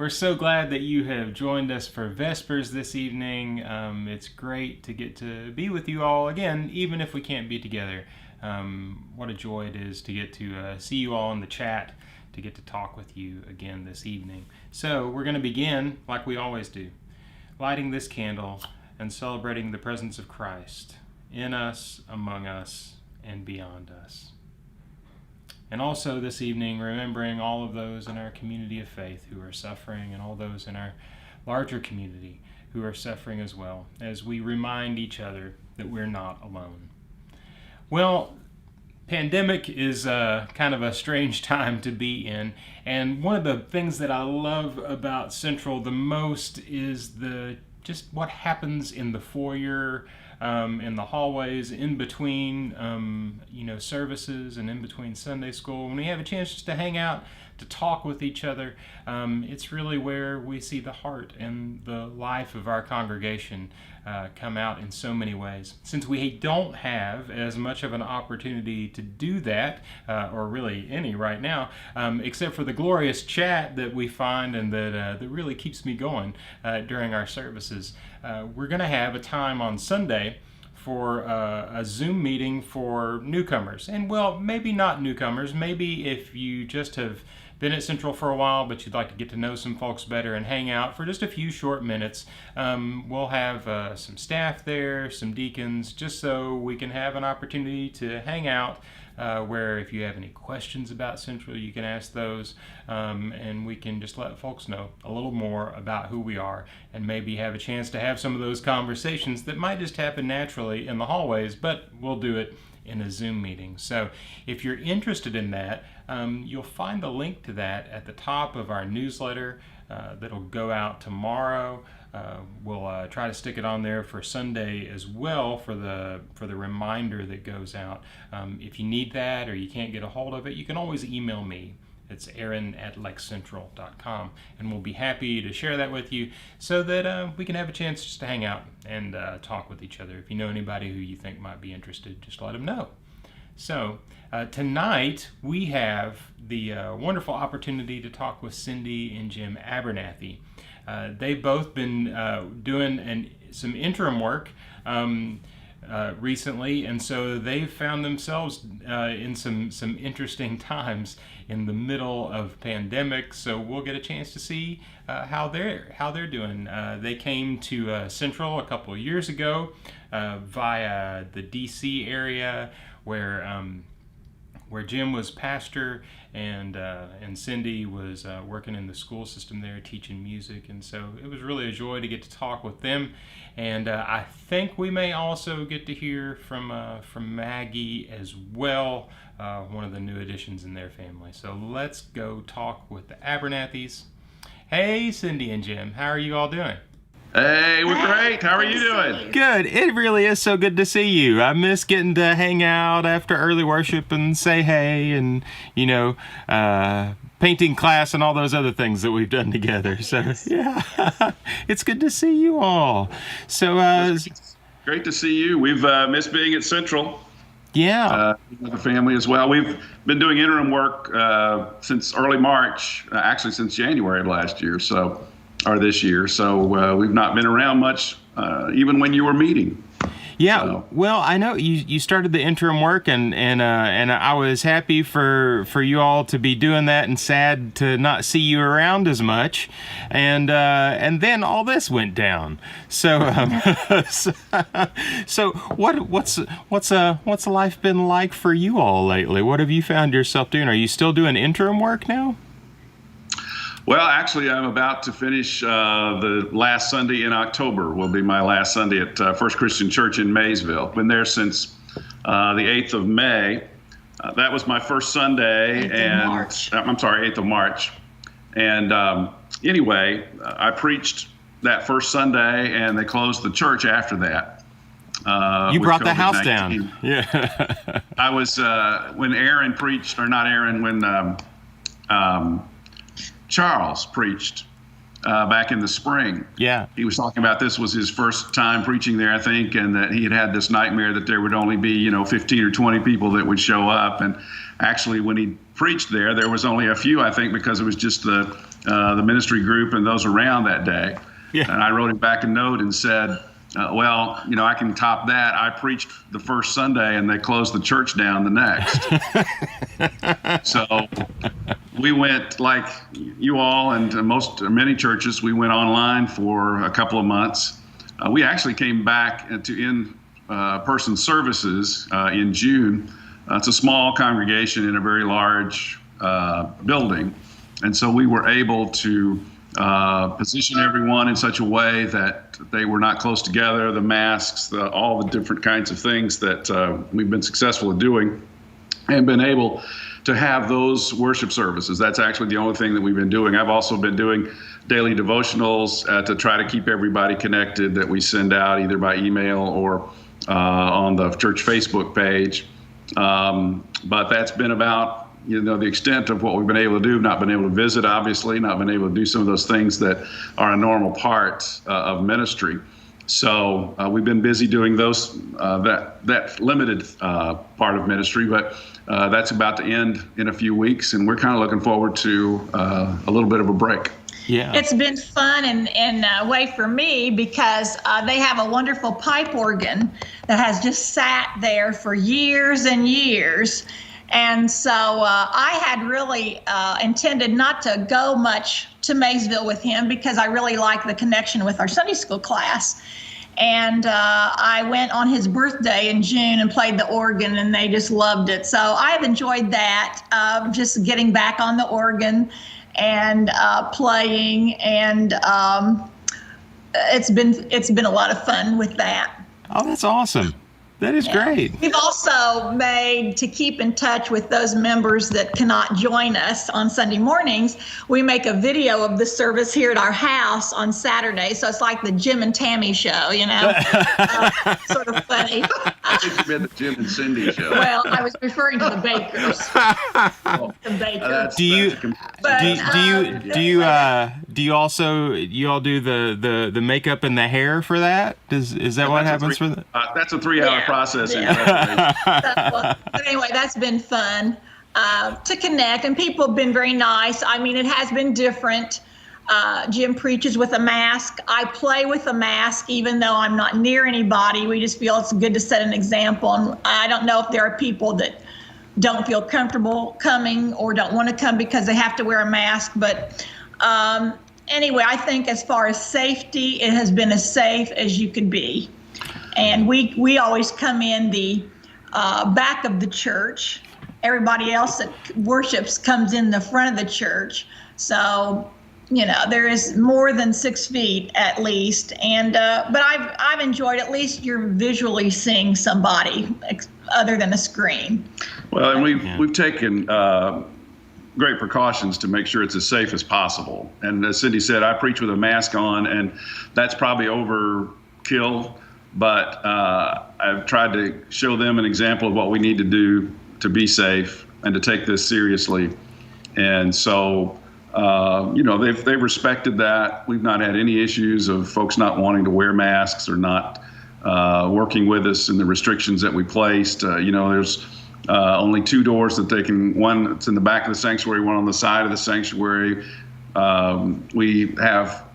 We're so glad that you have joined us for Vespers this evening. It's great to get to be with you all again, even if we can't be together. What a joy it is to get to see you all in the chat, to get to talk with you again this evening. So we're going to begin like we always do, lighting this candle and celebrating the presence of Christ in us, among us, and beyond us. And also this evening, remembering all of those in our community of faith who are suffering and all those in our larger community who are suffering as well, as we remind each other that we're not alone. Well, pandemic is kind of a strange time to be in, and one of the things that I love about Central the most is just what happens in the foyer, in the hallways, in between services and in between Sunday school. When we have a chance just to hang out, to talk with each other, it's really where we see the heart and the life of our congregation come out in so many ways. Since we don't have as much of an opportunity to do that, or really any right now, except for the glorious chat that we find and that really keeps me going during our services, we're going to have a time on Sunday for a Zoom meeting for newcomers. And well, maybe not newcomers, maybe if you just have been at Central for a while, but you'd like to get to know some folks better and hang out for just a few short minutes. We'll have some staff there, some deacons, just so we can have an opportunity to hang out, where if you have any questions about Central, you can ask those, and we can just let folks know a little more about who we are, and maybe have a chance to have some of those conversations that might just happen naturally in the hallways, but we'll do it in a Zoom meeting. So if you're interested in that, you'll find the link to that at the top of our newsletter that'll go out tomorrow. We'll try to stick it on there for Sunday as well for the reminder that goes out. If you need that or you can't get a hold of it, you can always email me. It's aaron@lexcentral.com, and we'll be happy to share that with you so that we can have a chance just to hang out and talk with each other. If you know anybody who you think might be interested, just let them know. So tonight we have the wonderful opportunity to talk with Cindy and Jim Abernathy. They've both been doing some interim work recently, and so they've found themselves in some interesting times in the middle of pandemic. So we'll get a chance to see how they're doing. They came to Central a couple of years ago via the DC area, where Jim was pastor and Cindy was working in the school system there, teaching music, and so it was really a joy to get to talk with them. And I think we may also get to hear from Maggie as well, one of the new additions in their family. So let's go talk with the Abernathys. Hey, Cindy and Jim, how are you all doing? Hey, we're great. How are you doing? Good. It really is so good to see you. I miss getting to hang out after early worship and say hey and, painting class and all those other things that we've done together. So, yeah, it's good to see you all. So, great to see you. We've missed being at Central. Yeah. With the family as well. We've been doing interim work since early March, actually since January of last year. Or this year, so we've not been around much, even when you were meeting. Yeah, so. Well, I know you started the interim work, and I was happy for you all to be doing that, and sad to not see you around as much, and then all this went down. So so what's life been like for you all lately? What have you found yourself doing? Are you still doing interim work now? Well, actually, I'm about to finish the last Sunday in October. Will be my last Sunday at First Christian Church in Maysville. Been there since the 8th of May. That was my first Sunday. 8th of March. And anyway, I preached that first Sunday, and they closed the church after that. You brought the house down. Yeah. I was, when Aaron preached, or not Aaron, when Charles preached back in the spring. Yeah. He was talking about this was his first time preaching there, I think, and that he had this nightmare that there would only be, 15 or 20 people that would show up. And actually, when he preached there was only a few, I think, because it was just the ministry group and those around that day. Yeah. And I wrote him back a note and said, I can top that. I preached the first Sunday and they closed the church down the next. So we went, like you all and many churches, we went online for a couple of months. We actually came back to in-person services in June. It's a small congregation in a very large building. And so we were able to position everyone in such a way that they were not close together, the masks, all the different kinds of things that we've been successful at doing, and been able to have those worship services. That's actually the only thing that we've been doing. I've also been doing daily devotionals to try to keep everybody connected that we send out either by email or on the church Facebook page. But that's been about the extent of what we've been able to do. Not been able to visit, obviously, not been able to do some of those things that are a normal part of ministry. So we've been busy doing those that limited part of ministry, but that's about to end in a few weeks, and we're kind of looking forward to a little bit of a break. Yeah, it's been fun in a way for me because they have a wonderful pipe organ that has just sat there for years and years. And so I had really intended not to go much to Maysville with him because I really like the connection with our Sunday school class. And I went on his birthday in June and played the organ, and they just loved it. So I've enjoyed that, just getting back on the organ and playing. And it's been a lot of fun with that. Oh, that's awesome. That is great. We've also made, to keep in touch with those members that cannot join us on Sunday mornings, we make a video of the service here at our house on Saturday. So it's like the Jim and Tammy show, sort of funny. I think you meant the Jim and Cindy show. Well, I was referring to the Bakers. The Bakers. Do you all do the makeup and the hair for that? Is that what happens for that? That's a 3-hour process. Yeah. But anyway, that's been fun to connect, and people have been very nice. I mean, it has been different. Jim preaches with a mask. I play with a mask, even though I'm not near anybody. We just feel it's good to set an example. And I don't know if there are people that don't feel comfortable coming or don't want to come because they have to wear a mask. But anyway, I think as far as safety, it has been as safe as you could be. And we always come in the back of the church. Everybody else that worships comes in the front of the church. So, there is more than 6 feet at least. And but I've enjoyed, at least you're visually seeing somebody other than a screen. Well, and we've taken great precautions to make sure it's as safe as possible. And as Cindy said, I preach with a mask on, and that's probably overkill. But I've tried to show them an example of what we need to do to be safe and to take this seriously. And so, they've respected that. We've not had any issues of folks not wanting to wear masks or not working with us in the restrictions that we placed. There's only 2 doors that they can, one that's in the back of the sanctuary, one on the side of the sanctuary. We have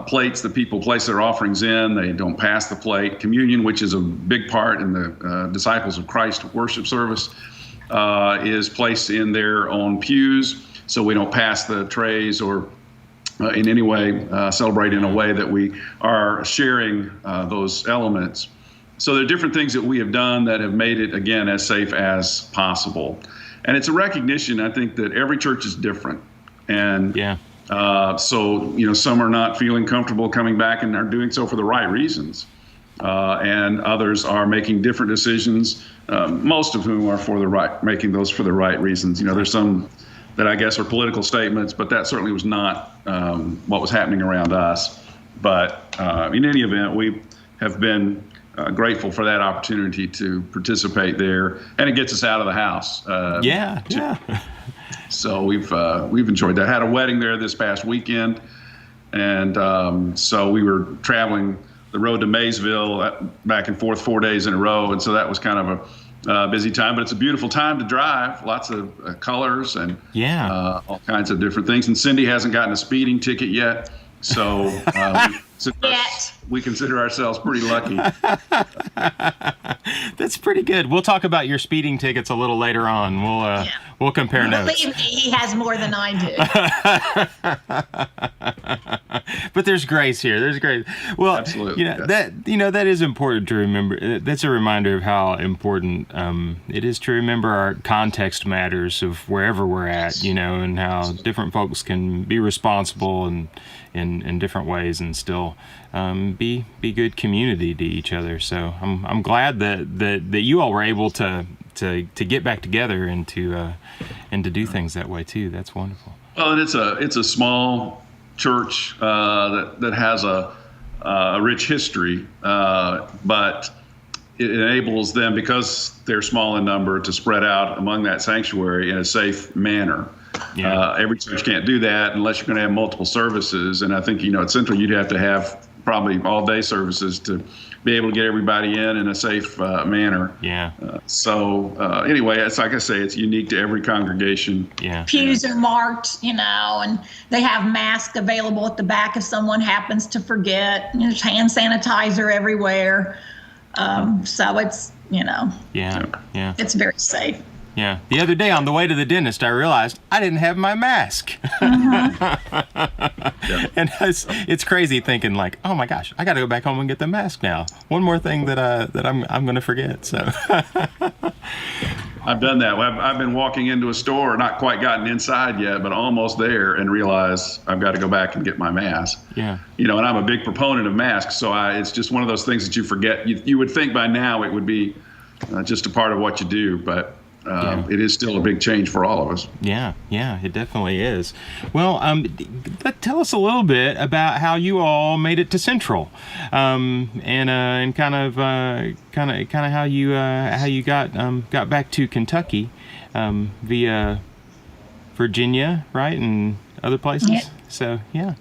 plates that people place their offerings in. They don't pass the plate. Communion, which is a big part in the Disciples of Christ worship service, is placed in their own pews. So we don't pass the trays or in any way celebrate in a way that we are sharing those elements. So there are different things that we have done that have made it, again, as safe as possible. And it's a recognition, I think, that every church is different. And so, some are not feeling comfortable coming back and are doing so for the right reasons. And others are making different decisions, most of whom are making those for the right reasons. There's some that I guess are political statements, but that certainly was not what was happening around us. But in any event, we have been grateful for that opportunity to participate there, and it gets us out of the house. Yeah. So we've enjoyed that. Had a wedding there this past weekend, And so we were traveling the road to Maysville back and forth 4 days in a row. And so that was kind of a busy time, but it's a beautiful time to drive. Lots of colors and all kinds of different things. And Cindy hasn't gotten a speeding ticket yet. So we consider ourselves pretty lucky. That's pretty good. We'll talk about your speeding tickets a little later on. We'll compare notes. Believe me, he has more than I do. But there's grace here. There's grace. Well, absolutely. That is important to remember. That's a reminder of how important it is to remember our context matters of wherever we're at, and how different folks can be responsible and in different ways and still be good community to each other. So I'm glad that you all were able to get back together and to do things that way too. That's wonderful. Well, and it's a small church that has a rich history, but it enables them, because they're small in number, to spread out among that sanctuary in a safe manner. Yeah. Every church can't do that unless you're going to have multiple services. And I think, at Central, you'd have to have probably all-day services to be able to get everybody in a safe manner. Yeah. Anyway, it's like I say, it's unique to every congregation. Yeah. Pews are marked, and they have masks available at the back if someone happens to forget. There's hand sanitizer everywhere. So it's, Yeah. it's very safe. Yeah. The other day on the way to the dentist, I realized I didn't have my mask. And it's crazy thinking like, oh my gosh, I got to go back home and get the mask now. One more thing that I'm going to forget. So I've done that. I've been walking into a store, not quite gotten inside yet, but almost there, and realized I've got to go back and get my mask. Yeah. And I'm a big proponent of masks, so it's just one of those things that you forget. You would think by now it would be just a part of what you do, but it is still a big change for all of us. Yeah, it definitely is. Well, tell us a little bit about how you all made it to Central, and kind of how you got back to Kentucky via Virginia, right, and other places. Yeah. So yeah.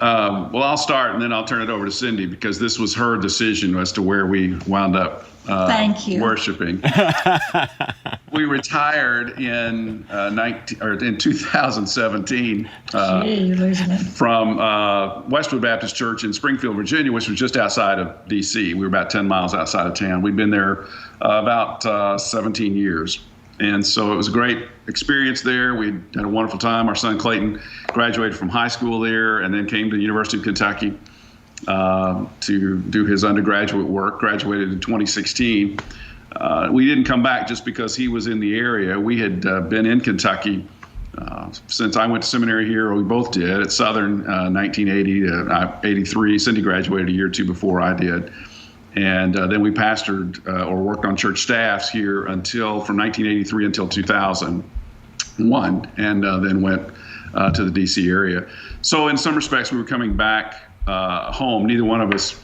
Well, I'll start, and then I'll turn it over to Cindy, because this was her decision as to where we wound up Thank you. worshiping. We retired in 2017 from Westwood Baptist Church in Springfield, Virginia, which was just outside of D.C. We were about 10 miles outside of town. We'd been there about 17 years. And so it was a great experience there. We had a wonderful time. Our son Clayton graduated from high school there and then came to the University of Kentucky to do his undergraduate work, graduated in 2016. We didn't come back just because he was in the area. We had been in Kentucky since I went to seminary here, or we both did, at Southern 1980 to 83. Cindy graduated a year or two before I did. And then we pastored or worked on church staffs here from 1983 until 2001, and then went to the D.C. area. So in some respects, we were coming back home. Neither one of us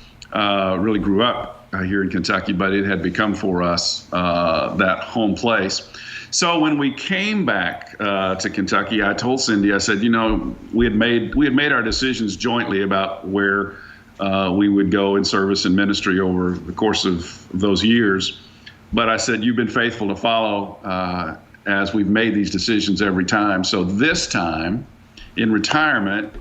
really grew up here in Kentucky, but it had become for us that home place. So when we came back to Kentucky, I told Cindy, I said, we had made our decisions jointly about where we would go in service and ministry over the course of those years. But I said, you've been faithful to follow as we've made these decisions every time. So this time, in retirement,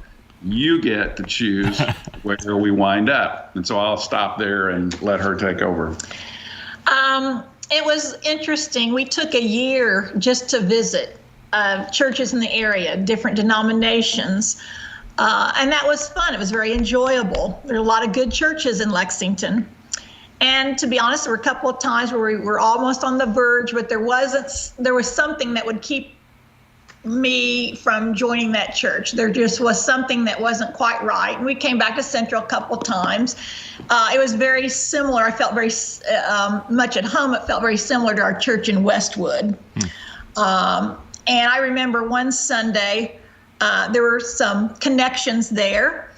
you get to choose where we wind up. And so I'll stop there and let her take over. It was interesting. We took a year just to visit churches in the area, different denominations. And that was fun. It was very enjoyable. There are a lot of good churches in Lexington. And to be honest, there were a couple of times where we were almost on the verge, but there was something that would keep me from joining that church. There just was something that wasn't quite right. And we came back to Central a couple of times. It was very similar. I felt very much at home. It felt very similar to our church in Westwood. And I remember one Sunday, there were some connections there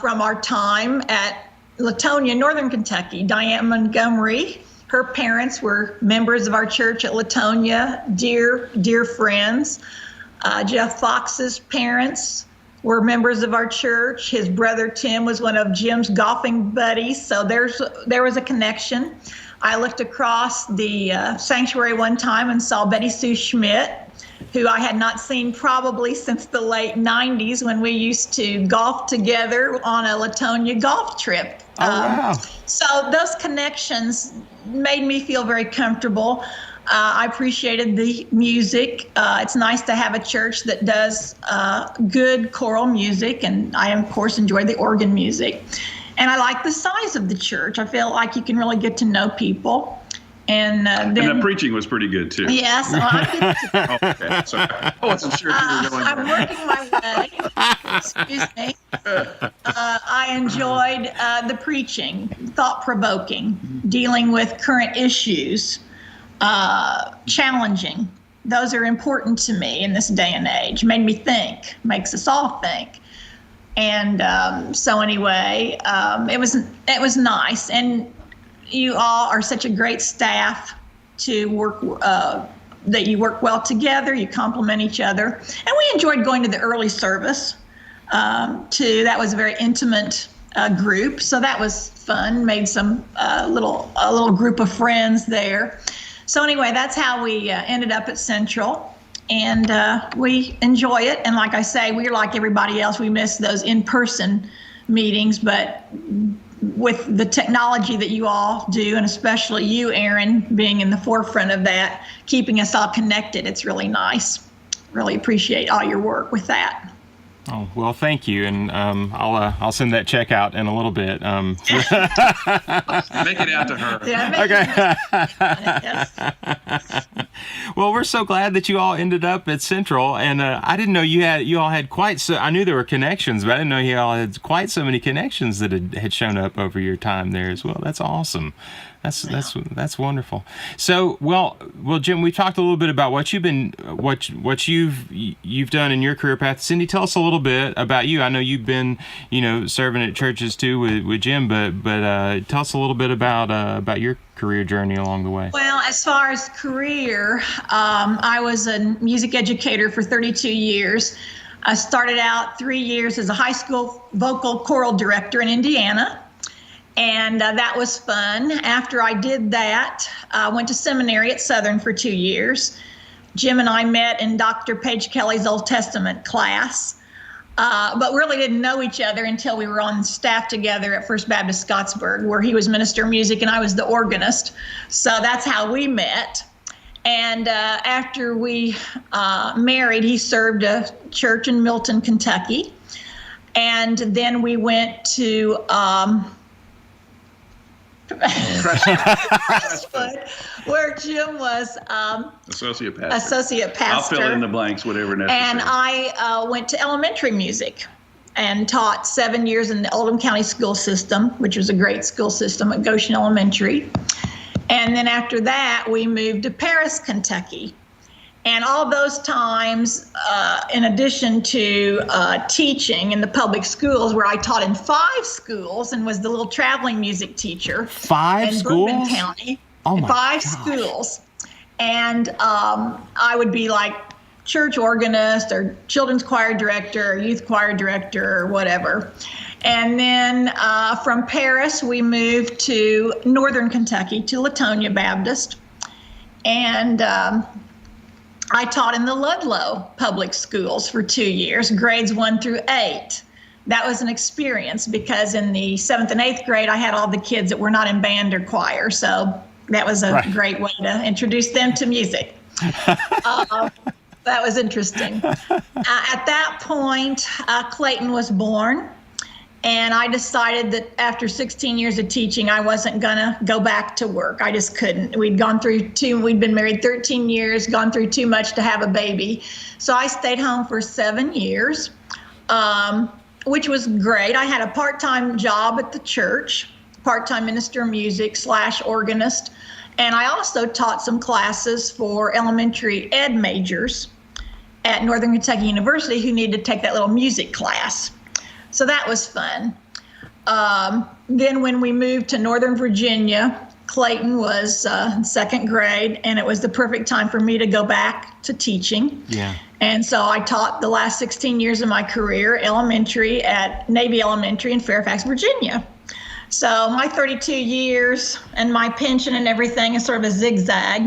from our time at Latonia, Northern Kentucky. Diane Montgomery, her parents were members of our church at Latonia, dear friends. Jeff Fox's parents were members of our church. His brother Tim was one of Jim's golfing buddies, so there was a connection. I looked across the sanctuary one time and saw Betty Sue Schmidt, who I had not seen probably since the late 90s when we used to golf together on a Latonia golf trip. Wow. So those connections made me feel very comfortable. I appreciated the music. It's nice to have a church that does good choral music, and I, of course, enjoy the organ music. And I like the size of the church. I feel like you can really get to know people. And then the preaching was pretty good, too. Yes. Well, Okay, sorry. I wasn't sure if you were going I'm working my way. Excuse me. I enjoyed the preaching, thought-provoking, dealing with current issues, challenging. Those are important to me in this day and age. Made me think, makes us all think. And so anyway, it was nice. And you all are such a great staff to work, that you work well together, you complement each other. And we enjoyed going to the early service, too. That was a very intimate group, so that was fun. Made some a little group of friends there. So anyway, that's how we ended up at Central, and we enjoy it. And like I say, we're like everybody else. We miss those in-person meetings, but with the technology that you all do, and especially you, Aaron, being in the forefront of that, keeping us all connected, it's really nice. Really appreciate all your work with that. Oh, well, thank you, and I'll send that check out in a little bit. Make it out to her. Yeah, Okay. Well, we're so glad that you all ended up at Central, and I didn't know you all had quite so. I knew there were connections, but I didn't know you all had quite so many connections that had shown up over your time there as well. That's awesome. That's wonderful. So, well, Jim, we talked a little bit about what you've done in your career path. Cindy, tell us a little bit about you. I know you've been, serving at churches too with Jim, but tell us a little bit about your career journey along the way. Well, as far as career, I was a music educator for 32 years. I started out 3 years as a high school vocal choral director in Indiana. And that was fun. After I did that, I went to seminary at Southern for 2 years. Jim and I met in Dr. Paige Kelly's Old Testament class, but really didn't know each other until we were on staff together at First Baptist Scottsburg, where he was minister of music and I was the organist. So that's how we met. And after we married, he served a church in Milton, Kentucky. And then we went to where Jim was associate pastor. I'll fill in the blanks, whatever necessary. And I went to elementary music and taught 7 years in the Oldham County school system, which was a great school system at Goshen Elementary. And then after that, we moved to Paris, Kentucky. And all those times, in addition to teaching in the public schools, where I taught in 5 schools and was the little traveling music teacher. 5 schools? In Bourbon County. Oh my 5 schools. And I would be like church organist or children's choir director or youth choir director or whatever. And then from Paris, we moved to Northern Kentucky, to Latonia Baptist. And I taught in the Ludlow public schools for 2 years, grades 1 through 8. That was an experience because in the 7th and 8th grade, I had all the kids that were not in band or choir. So that was a great way to introduce them to music. That was interesting. At that point, Clayton was born. And I decided that after 16 years of teaching, I wasn't going to go back to work. I just couldn't. We'd been married 13 years, gone through too much to have a baby. So I stayed home for 7 years, which was great. I had a part-time job at the church, part-time minister of music / organist. And I also taught some classes for elementary ed majors at Northern Kentucky University who needed to take that little music class. So that was fun. Then when we moved to Northern Virginia, Clayton was 2nd grade, and it was the perfect time for me to go back to teaching. Yeah. And so I taught the last 16 years of my career elementary at Navy Elementary in Fairfax, Virginia. So my 32 years and my pension and everything is sort of a zigzag.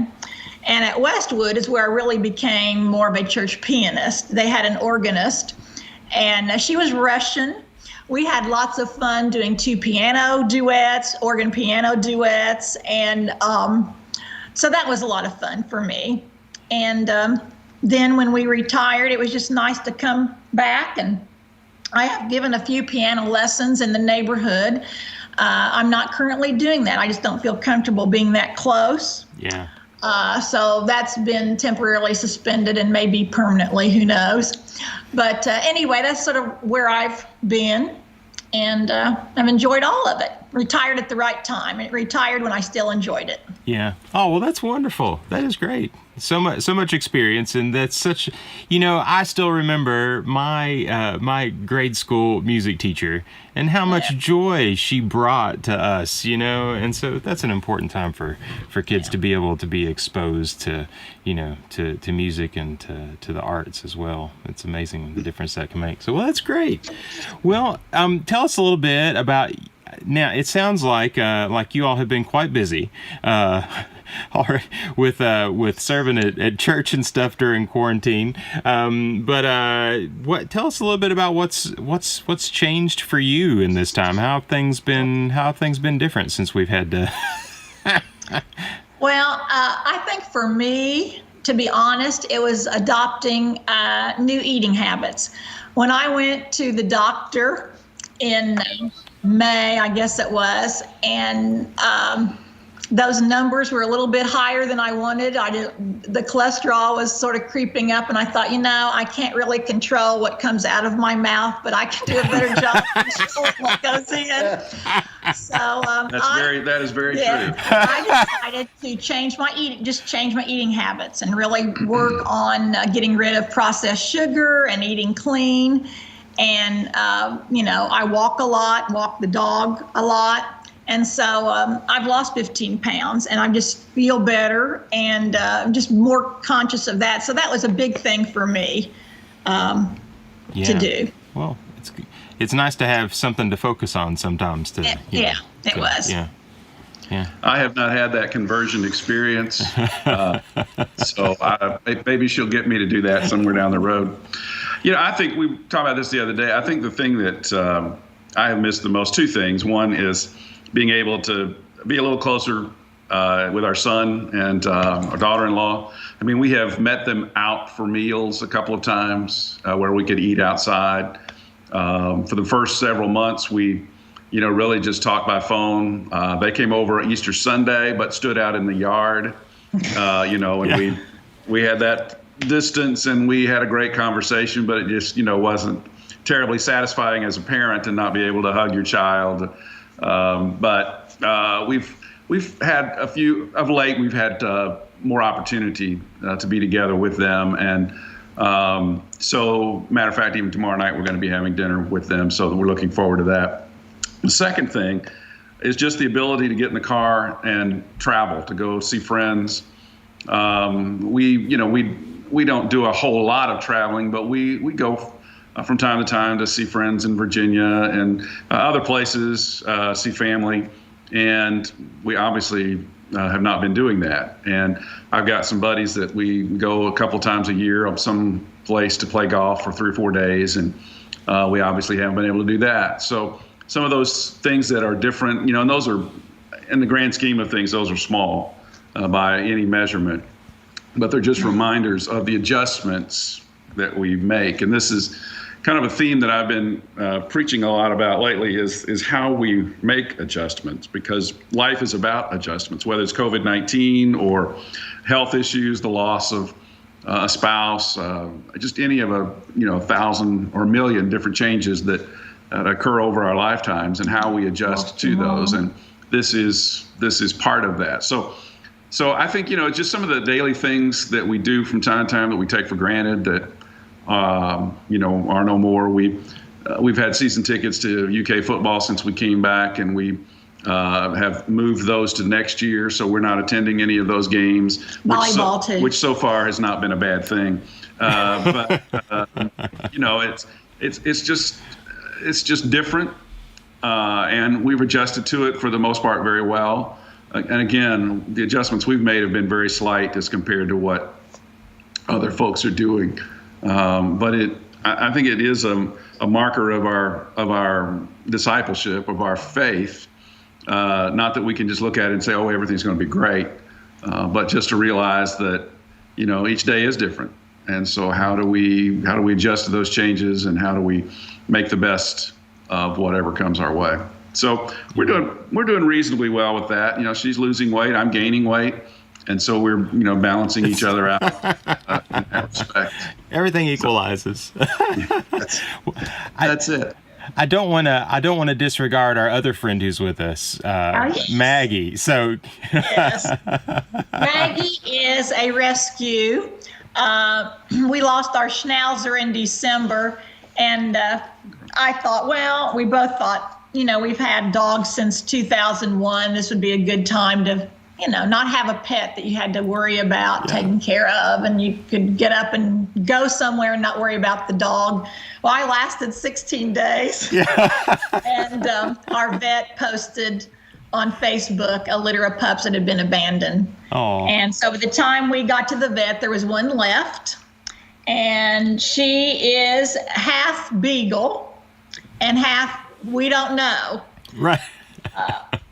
And at Westwood is where I really became more of a church pianist. They had an organist, and she was Russian. We had lots of fun doing 2 piano duets, organ piano duets, and so that was a lot of fun for me. And then when we retired, it was just nice to come back, and I have given a few piano lessons in the neighborhood. I'm not currently doing that. I just don't feel comfortable being that close. Yeah. So that's been temporarily suspended and maybe permanently, who knows. But anyway, that's sort of where I've been, and I've enjoyed all of it. Retired at the right time. Retired when I still enjoyed it. Yeah. Oh, well, that's wonderful. That is great. So much experience, and that's such. I still remember my grade school music teacher and how much joy she brought to us. And so that's an important time for kids to be able to be exposed to to music and to the arts as well. It's amazing the difference that can make. So, well, that's great. Well, tell us a little bit about. Now, it sounds like you all have been quite busy with serving at church and stuff during quarantine. But tell us a little bit about what's changed for you in this time. How have things been different since we've had to? Well, I think for me, to be honest, it was adopting new eating habits. When I went to the doctor in May, I guess it was, and those numbers were a little bit higher than I wanted. The cholesterol was sort of creeping up, and I thought, I can't really control what comes out of my mouth, but I can do a better job controlling what goes in. So that is very true. I decided to change my eating habits and really work on getting rid of processed sugar and eating clean. And, I walk the dog a lot. And so I've lost 15 pounds, and I just feel better and just more conscious of that. So that was a big thing for me to do. Well, it's nice to have something to focus on sometimes. It was. Yeah. Yeah. I have not had that conversion experience, so maybe she'll get me to do that somewhere down the road. I think we talked about this the other day. I think the thing that I have missed the most, 2 things. One is being able to be a little closer with our son and our daughter-in-law. I mean, we have met them out for meals a couple of times where we could eat outside. For the first several months, we really just talked by phone. They came over Easter Sunday, but stood out in the yard, and we had that distance, and we had a great conversation, but it just, wasn't terribly satisfying as a parent to not be able to hug your child. But we've had a few of late. We've had more opportunity to be together with them, and so matter of fact, even tomorrow night we're going to be having dinner with them. So we're looking forward to that. The second thing is just the ability to get in the car and travel to go see friends. We don't do a whole lot of traveling, but we go from time to time to see friends in Virginia and other places, see family. And we obviously have not been doing that. And I've got some buddies that we go a couple times a year of some place to play golf for 3 or 4 days. And we obviously haven't been able to do that. So some of those things that are different, and those are, in the grand scheme of things, those are small by any measurement. But they're just reminders of the adjustments that we make. And this is kind of a theme that I've been preaching a lot about lately is how we make adjustments, because life is about adjustments, whether it's COVID-19 or health issues, the loss of a spouse, just any of 1,000 or 1,000,000 different changes that occur over our lifetimes, and how we adjust to those. And this is part of that. So I think, just some of the daily things that we do from time to time that we take for granted that, are no more. We've had season tickets to UK football since we came back, and we have moved those to next year, so we're not attending any of those games. Volleyball too. Which so far has not been a bad thing. But it's just different, and we've adjusted to it for the most part very well. And again, the adjustments we've made have been very slight as compared to what other folks are doing. But I think it is a marker of our discipleship, of our faith. Not that we can just look at it and say, oh, everything's going to be great, but just to realize that, each day is different. And so how do we adjust to those changes, and how do we make the best of whatever comes our way? So we're doing reasonably well with that. She's losing weight, I'm gaining weight, and so we're balancing each other out in that respect. Everything equalizes. That's it. I don't want to disregard our other friend who's with us, yes. Maggie. So yes, Maggie is a rescue. We lost our Schnauzer in December, and we both thought, we've had dogs since 2001. This would be a good time to, not have a pet that you had to worry about taking care of, and you could get up and go somewhere and not worry about the dog. Well, I lasted 16 days. Yeah. And our vet posted on Facebook a litter of pups that had been abandoned. Oh. And so by the time we got to the vet, there was one left, and she is half beagle and half we don't know. Right.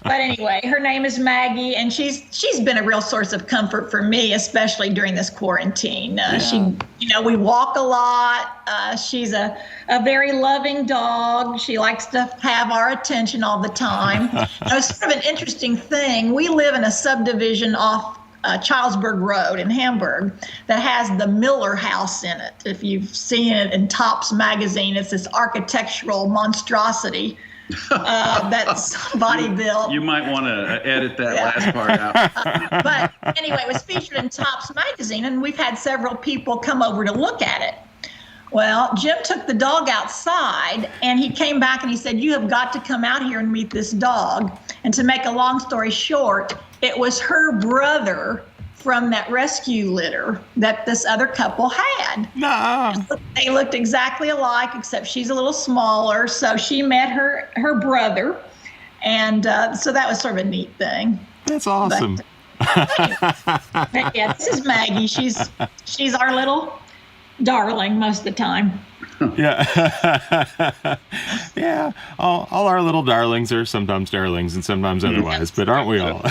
But anyway, her name is Maggie, and she's been a real source of comfort for me, especially during this quarantine. She, we walk a lot. She's a very loving dog. She likes to have our attention all the time. It's sort of an interesting thing. We live in a subdivision off Charlesburg Road in Hamburg that has the Miller House in it. If you've seen it in Topps magazine, it's this architectural monstrosity that somebody built. You might want to edit that last part out. But anyway, it was featured in Topps magazine, and we've had several people come over to look at it. Well, Jim took the dog outside, and he came back and he said, "You have got to come out here and meet this dog." And to make a long story short, it was her brother from that rescue litter that this other couple had. No. They looked exactly alike, except she's a little smaller. So she met her brother, and so that was sort of a neat thing. That's awesome. But yeah, this is Maggie. She's our little darling most of the time. Yeah. Yeah. All our little darlings are sometimes darlings and sometimes otherwise, but aren't we all?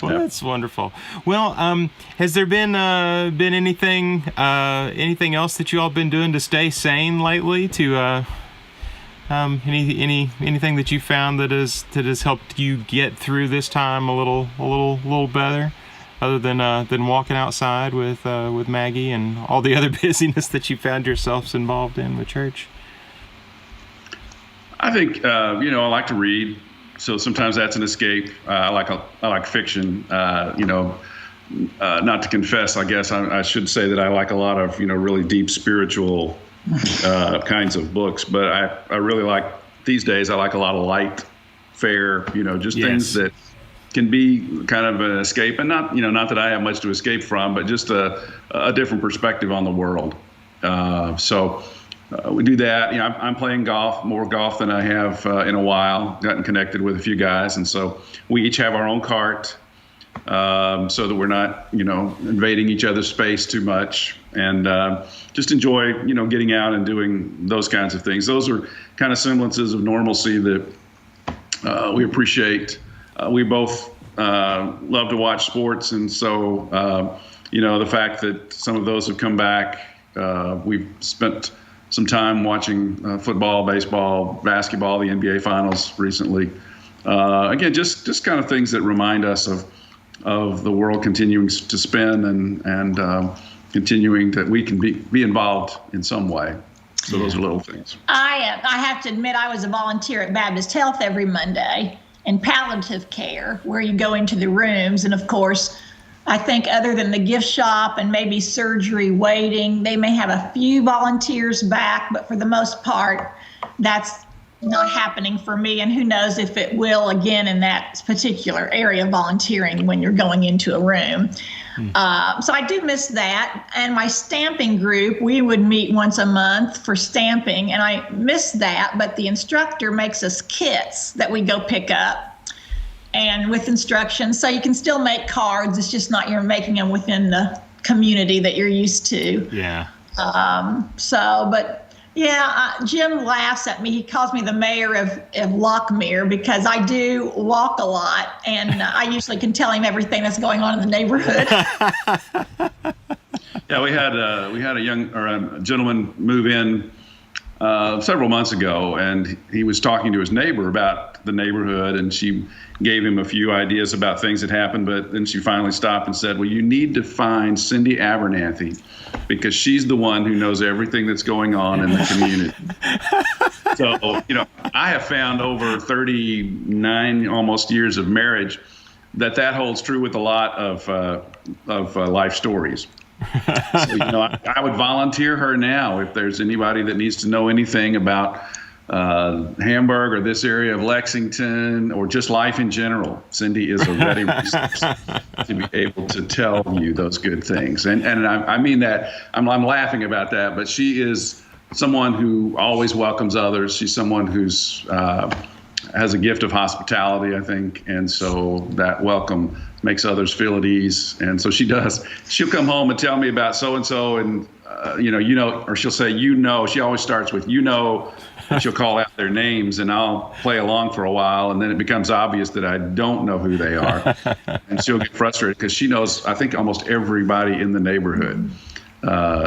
Well, that's wonderful. Well, has there been anything else that you all been doing to stay sane lately? To anything that you found that has helped you get through this time a little better? Other than walking outside with Maggie and all the other busyness that you found yourselves involved in with church? I think I like to read, so sometimes that's an escape. I like fiction. Not to confess, I guess I should say that I like a lot of really deep spiritual kinds of books, but I really like these days. I like a lot of light fare. Just things that can be kind of an escape, and not that I have much to escape from, but just a different perspective on the world. So we do that. I'm playing more golf than I have in a while. Gotten connected with a few guys, and so we each have our own cart, so that we're not invading each other's space too much, and just enjoy getting out and doing those kinds of things. Those are kind of semblances of normalcy that we appreciate. We both love to watch sports, and so the fact that some of those have come back, we've spent some time watching football, baseball, basketball, the NBA finals recently. Again, just kind of things that remind us of the world continuing to spin and continuing that we can be involved in some way. So those are little things. I have to admit, I was a volunteer at Baptist Health every Monday in palliative care, where you go into the rooms. And of course, I think other than the gift shop and maybe surgery waiting, they may have a few volunteers back, but for the most part, that's not happening for me, and who knows if it will again in that particular area of volunteering when you're going into a room. So I do miss that. And my stamping group, we would meet once a month for stamping, and I miss that, but the instructor makes us kits that we go pick up and with instructions, so you can still make cards. It's just not you're making them within the community that you're used to. Yeah. But yeah, Jim laughs at me. He calls me the mayor of Lockmere because I do walk a lot, and I usually can tell him everything that's going on in the neighborhood. Yeah, we had a gentleman move in several months ago, and he was talking to his neighbor about the neighborhood, and she gave him a few ideas about things that happened, but then she finally stopped and said, well, you need to find Cindy Abernathy because she's the one who knows everything that's going on in the community. So, I have found over 39 almost years of marriage that holds true with a lot of life stories. So, I would volunteer her now if there's anybody that needs to know anything about Hamburg or this area of Lexington or just life in general. Cindy is a ready resource to be able to tell you those good things. And I mean that, I'm laughing about that, but she is someone who always welcomes others. She's someone who's has a gift of hospitality, I think, and so that welcome makes others feel at ease. And so she does. She'll come home and tell me about so-and-so, and or she'll say, she always starts with, she'll call out their names, and I'll play along for a while, and then it becomes obvious that I don't know who they are. And she'll get frustrated because she knows, I think, almost everybody in the neighborhood.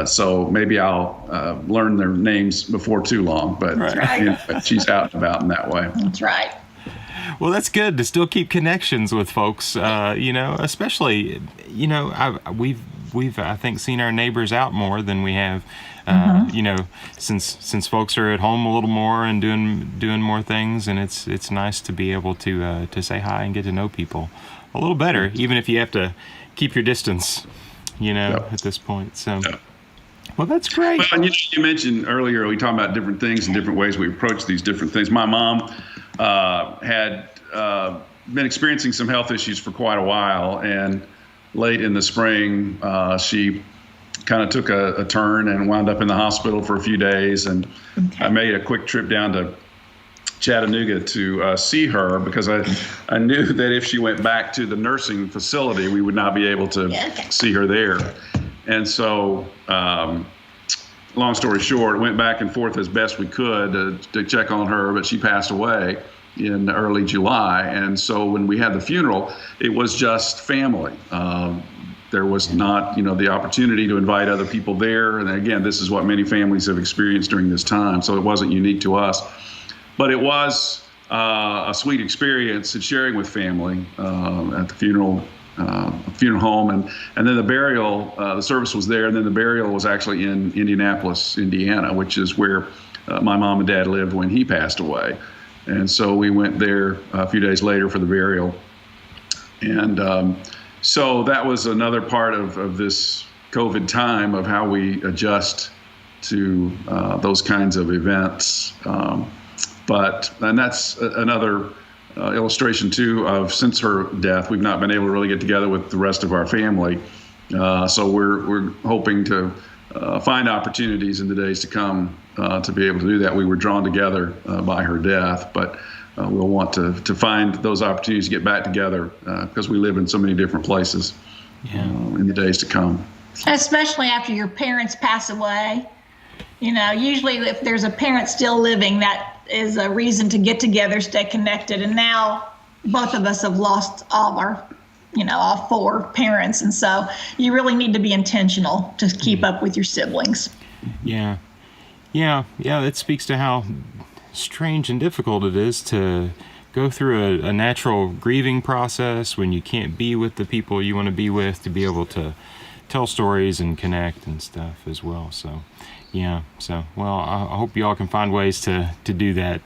So maybe I'll learn their names before too long, but, but she's out and about in that way. That's right. Well, that's good to still keep connections with folks, especially, we've I think seen our neighbors out more than we have, since folks are at home a little more and doing more things, and it's nice to be able to say hi and get to know people a little better, even if you have to keep your distance, at this point. So, well, that's great. Well, and you mentioned earlier, we talked about different things and different ways we approach these different things. My mom had been experiencing some health issues for quite a while, and late in the spring, she kind of took a turn and wound up in the hospital for a few days. And I made a quick trip down to Chattanooga to see her because I knew that if she went back to the nursing facility, we would not be able to see her there. And so, long story short, went back and forth as best we could to check on her, but she passed away in early July. And so when we had the funeral, it was just family. There was not, the opportunity to invite other people there. And again, this is what many families have experienced during this time, so it wasn't unique to us. But it was a sweet experience in sharing with family at the funeral home, and then the burial. The service was there, and then the burial was actually in Indianapolis, Indiana, which is where my mom and dad lived when he passed away. And so we went there a few days later for the burial, and so that was another part of this COVID time of how we adjust to those kinds of events. And that's another illustration too of, since her death, we've not been able to really get together with the rest of our family. So we're hoping to find opportunities in the days to come to be able to do that. We were drawn together by her death, but we'll want to find those opportunities to get back together because we live in so many different places in the days to come. Especially after your parents pass away. Usually if there's a parent still living, that is a reason to get together, stay connected. And now both of us have lost all of our, all four parents. And so you really need to be intentional to keep up with your siblings. Yeah. That speaks to how strange and difficult it is to go through a natural grieving process when you can't be with the people you want to be with, to be able to tell stories and connect and stuff as well. So, well, I hope you all can find ways to do that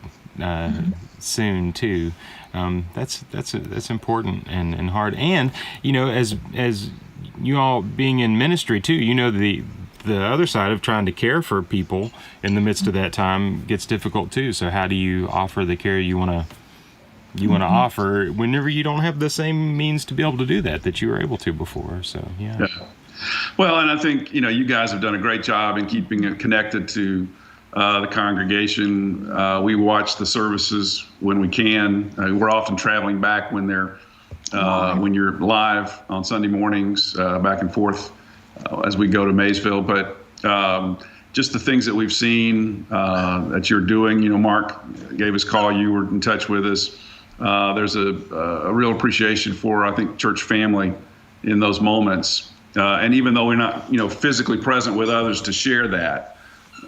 soon too. That's important and hard. And as you all being in ministry too, the the other side of trying to care for people in the midst of that time gets difficult too. So how do you offer the care you want to offer whenever you don't have the same means to be able to do that you were able to before? So yeah. Well, and I think you guys have done a great job in keeping it connected to the congregation. We watch the services when we can. We're often traveling back when they're when you're live on Sunday mornings, back and forth as we go to Maysville. But just the things that we've seen that you're doing. Mark gave us a call. You were in touch with us. There's a real appreciation for, I think, church family in those moments. And even though we're not, physically present with others to share that,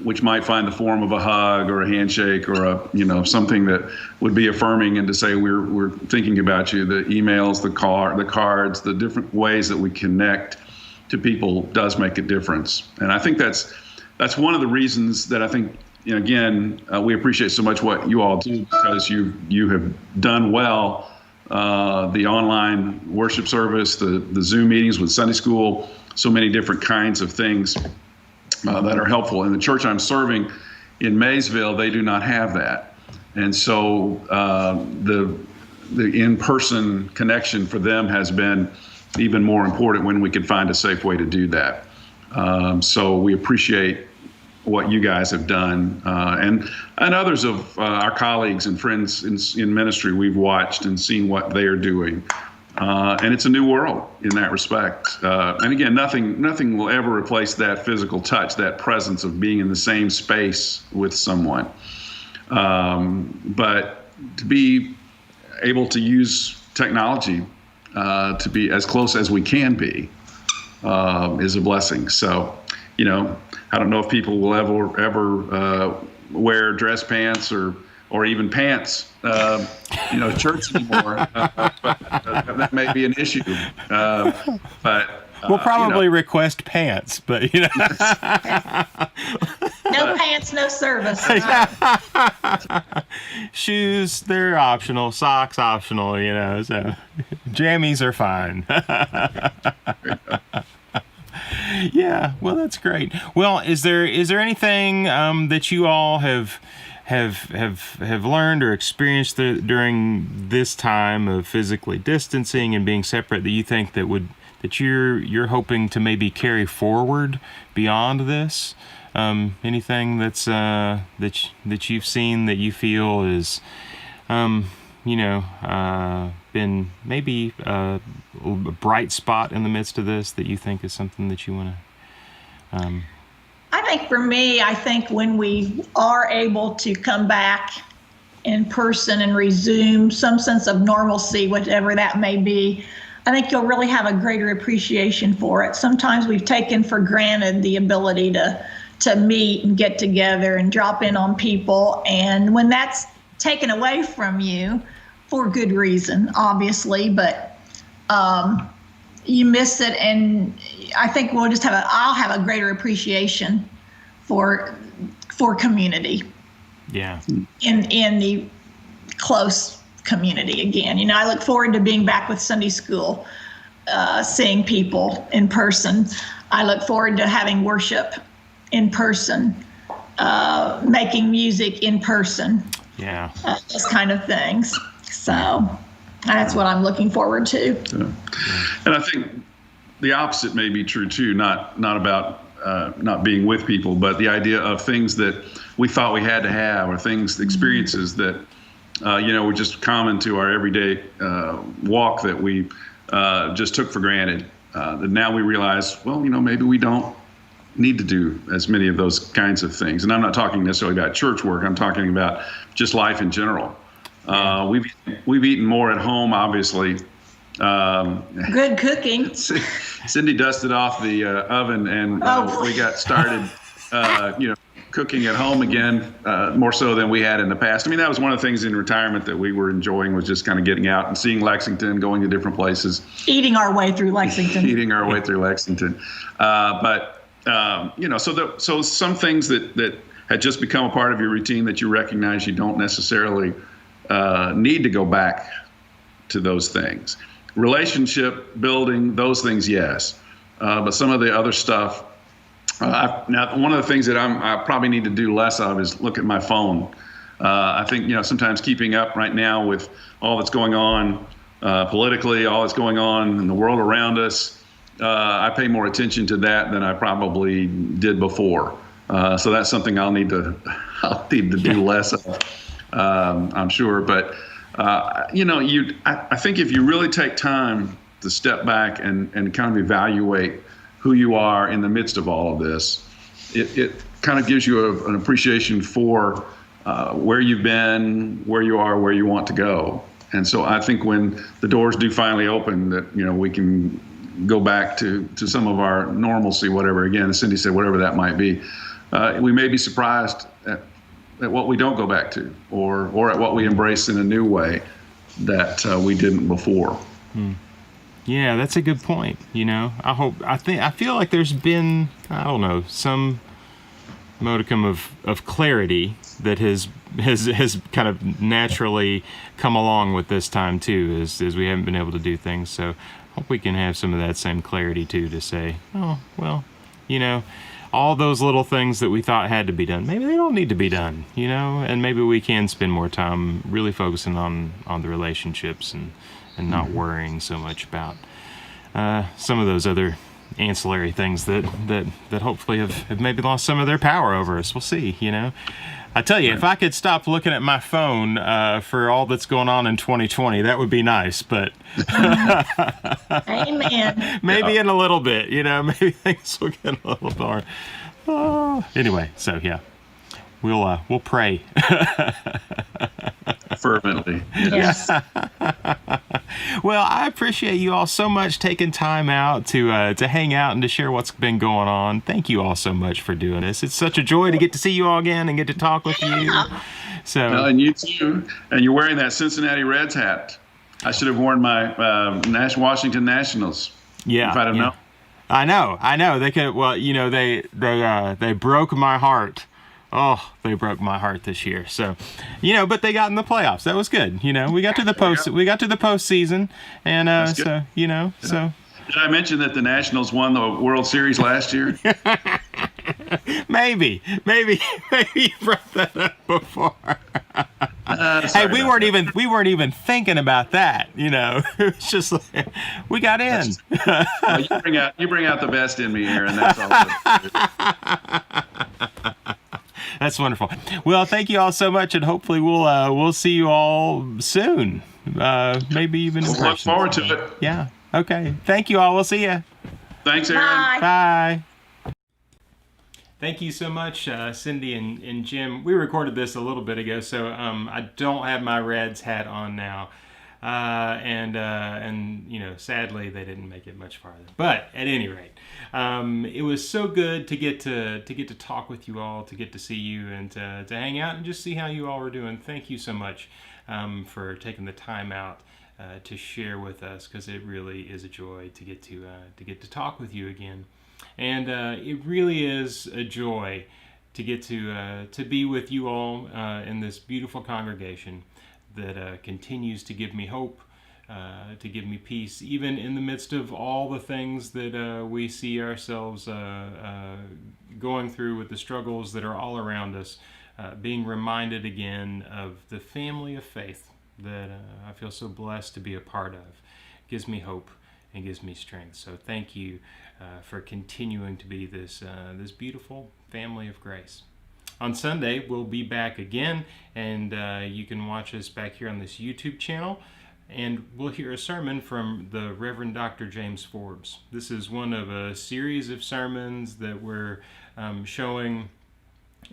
which might find the form of a hug or a handshake or a, something that would be affirming and to say we're thinking about you. The emails, the cards, the different ways that we connect to people does make a difference. And I think that's one of the reasons that I think, again, we appreciate so much what you all do, because you have done well. The online worship service, the Zoom meetings with Sunday school, so many different kinds of things that are helpful. In the church I'm serving in Maysville, they do not have that. And so the in-person connection for them has been even more important when we can find a safe way to do that. So we appreciate what you guys have done, and others of our colleagues and friends in ministry. We've watched and seen what they are doing, and it's a new world in that respect. And again, nothing will ever replace that physical touch, that presence of being in the same space with someone. But to be able to use technology to be as close as we can be is a blessing. So, I don't know if people will ever wear dress pants or even pants, to church anymore. But that may be an issue. But we'll probably request pants, but no pants, no service. Shoes, they're optional. Socks optional. So jammies are fine. Yeah, well, that's great. Well, is there anything that you all have learned or experienced during this time of physically distancing and being separate that you think that you're hoping to maybe carry forward beyond this? Anything that's that you've seen that you feel is been maybe a bright spot in the midst of this that you think is something that you want to? I think for me, when we are able to come back in person and resume some sense of normalcy, whatever that may be, I think you'll really have a greater appreciation for it. Sometimes we've taken for granted the ability to meet and get together and drop in on people. And when that's taken away from you, for good reason, obviously, but you miss it. And I think I'll have a greater appreciation for community. Yeah. In the close community again. I look forward to being back with Sunday school, seeing people in person. I look forward to having worship in person, making music in person. Yeah. Those kind of things. So that's what I'm looking forward to. Yeah. And I think the opposite may be true too, not about not being with people, but the idea of things that we thought we had to have, or experiences that, were just common to our everyday walk that we just took for granted. That now we realize, well, maybe we don't need to do as many of those kinds of things. And I'm not talking necessarily about church work. I'm talking about just life in general. We've eaten more at home, obviously. Good cooking. Cindy dusted off the oven, and we got started, cooking at home again, more so than we had in the past. I mean, that was one of the things in retirement that we were enjoying, was just kind of getting out and seeing Lexington, going to different places. Eating our way through Lexington. So some things that had just become a part of your routine that you recognize you don't necessarily need to go back to those things. Relationship building, those things, yes. But some of the other stuff, Now, one of the things that I probably need to do less of is look at my phone. I think, sometimes keeping up right now with all that's going on politically, all that's going on in the world around us, I pay more attention to that than I probably did before. So that's something I'll need to do less of, I'm sure. But, I think if you really take time to step back and kind of evaluate who you are in the midst of all of this, it kind of gives you an appreciation for where you've been, where you are, where you want to go. And so I think when the doors do finally open, that we can go back to some of our normalcy, whatever. Again, as Cindy said, whatever that might be. We may be surprised at what we don't go back to, or at what we embrace in a new way that we didn't before. Yeah, that's a good point. I feel like there's been, I don't know, some modicum of clarity that has kind of naturally come along with this time too, as we haven't been able to do things. So I hope we can have some of that same clarity too, to say, oh, well, all those little things that we thought had to be done, maybe they don't need to be done, and maybe we can spend more time really focusing on the relationships and not worrying so much about some of those other ancillary things that hopefully have maybe lost some of their power over us. We'll see, I tell you, if I could stop looking at my phone for all that's going on in 2020, that would be nice, but Amen. Maybe in a little bit, maybe things will get a little more. Anyway, so yeah, we'll pray. Fervently. Yes. Well, I appreciate you all so much taking time out to hang out and to share what's been going on. Thank you all so much for doing this. It's such a joy to get to see you all again and get to talk with you. So, and you too. And you're wearing that Cincinnati Reds hat. I should have worn my Washington Nationals. Yeah, if I'd have known. I know. They could. Well, they broke my heart. Oh, they broke my heart this year. So, but they got in the playoffs. That was good. We got to the postseason, and so so. Did I mention that the Nationals won the World Series last year? Maybe you brought that up before. Hey, we weren't even thinking about that. It was just like, we got in. Well, you bring out the best in me here, and that's all. That's wonderful. Well, thank you all so much, and hopefully we'll see you all soon. Maybe even in person. Look forward to it. Yeah. Okay. Thank you all. We'll see you. Thanks, Aaron. Bye. Thank you so much, Cindy and Jim. We recorded this a little bit ago, so I don't have my Reds hat on now. And sadly they didn't make it much farther. But at any rate, it was so good to get to talk with you all, to get to see you, and to hang out and just see how you all were doing. Thank you so much for taking the time out to share with us, because it really is a joy to get to talk with you again. And it really is a joy to get to be with you all in this beautiful congregation that continues to give me hope, to give me peace, even in the midst of all the things that we see ourselves going through with the struggles that are all around us, being reminded again of the family of faith that I feel so blessed to be a part of. It gives me hope and gives me strength. So thank you for continuing to be this beautiful family of grace. On Sunday, we'll be back again, and you can watch us back here on this YouTube channel, and we'll hear a sermon from the Reverend Dr. James Forbes. This is one of a series of sermons that we're showing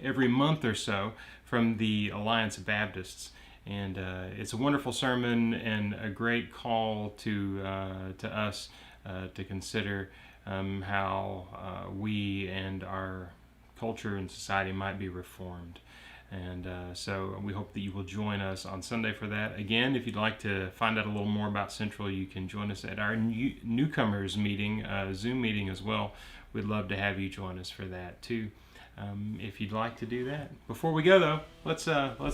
every month or so from the Alliance of Baptists, and it's a wonderful sermon and a great call to us to consider how we and our culture and society might be reformed. And so we hope that you will join us on Sunday for that. Again, if you'd like to find out a little more about Central, you can join us at our newcomers meeting, Zoom meeting as well. We'd love to have you join us for that too, if you'd like to do that. Before we go though, let's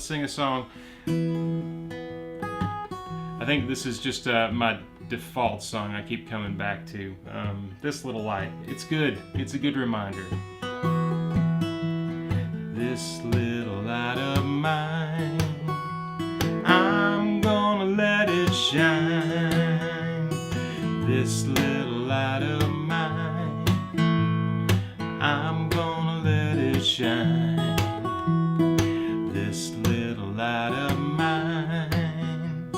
sing a song. I think this is just my default song I keep coming back to. This Little Light. It's good. It's a good reminder. This little light of mine, I'm gonna let it shine. This little light of mine, I'm gonna let it shine. This little light of mine,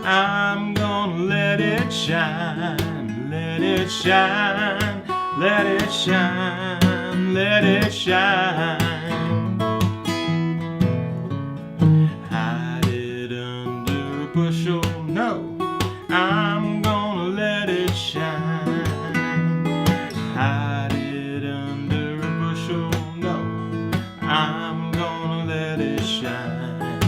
I'm gonna let it shine. Let it shine, let it shine, let it shine. Hide it under a bushel, no, I'm gonna let it shine. Hide it under a bushel, no, I'm gonna let it shine.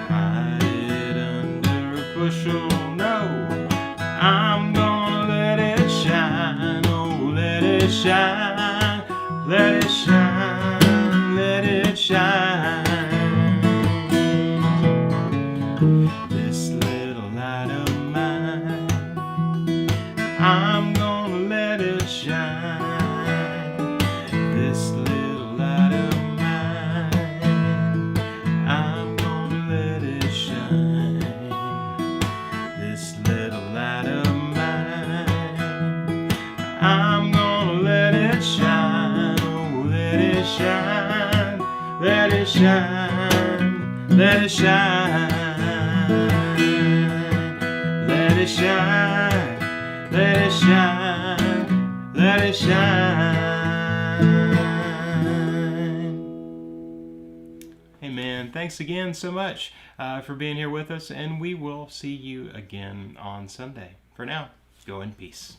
Hide it under a bushel, no, I'm gonna let it shine. Oh, let it shine, let it shine, let it shine. This little light of mine, I'm gonna let it shine. This little light of mine, I'm gonna let it shine. This little light of mine, I'm gonna let it shine. Oh, let it shine, let it shine, let it shine. Let it shine, let it shine, let it shine. Amen. Thanks again so much for being here with us, and we will see you again on Sunday. For now, go in peace.